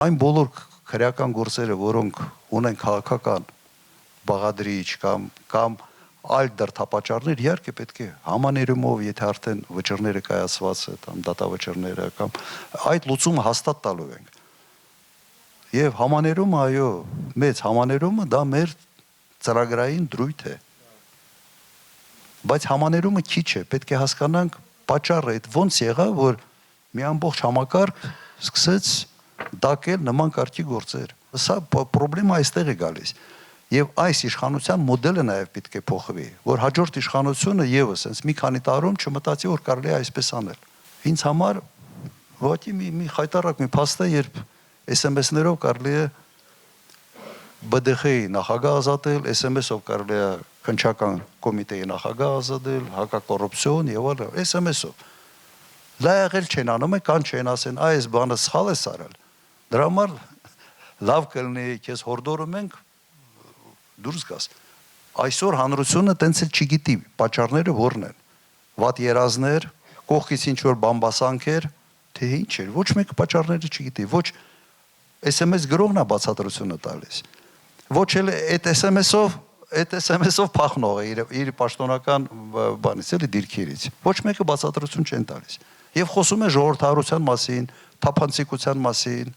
Այն բոլոր քրեական գործերը, որոնք ունեն քաղաքական բաղադրիչ կամ այլ դրդապատճառներ, իհարկե պետք է համաներումով, եթե արդեն վճռները կայացված է, դատավճռները կամ այդ լուծումը հաստատ տալու ենք։ Եվ համաներումը, այո, մեծ համաներումը դա մեր ծրագրային դրույթ է։ Բայց համաներումը քիչ է, պետք է հասկանանք պատճառը, այդ ոնց եղավ, որ մի ամբողջ համակարգ սկսեց դակել նման կարգի գործեր։ Սա պրոբլեմը այստեղ է գալիս։ Եվ այս իշխանության մոդելը նաև պետք է փոխվի, որ հաջորդ իշխանությունը եւս հենց մի քանի տարում չմտածի, որ կարելի է այսպես անել։ Ինձ համար ուղղակի մի խայտառակ մի փաստ է, երբ SMS-ներով կարելի է BDԽ-ի նախագահ ազատել, SMS-ով կարելի է քննչական կոմիտեի նախագահ ազատել, հակակոռուպցիոն եւ այլն, SMS-ով։ Դա եղել չեն անում, կան չեն ասեն, այս բանը սխալ է սարել։ Դրա համար լավ կլինի քեզ հորդորում ենք դուրս գաս։ Այսօր հանրությունը տենց էլ չգիտի պատճառները որն են։ Վատ երազներ, կողքից ինչ որ բամբասանքեր, թե ինչ էր, ոչ մեկը պատճառները չգիտի, ոչ SMS գրողն է բացատրությունը տալիս։ Ոչ էլ այդ SMS-ով փախնող է իր պաշտոնական բանից, էլի դիրքերից։ Ոչ մեկը բացատրություն չեն տալիս։ Եվ խոսում է ժողովրդավարության մասին, թափանցիկության մասին,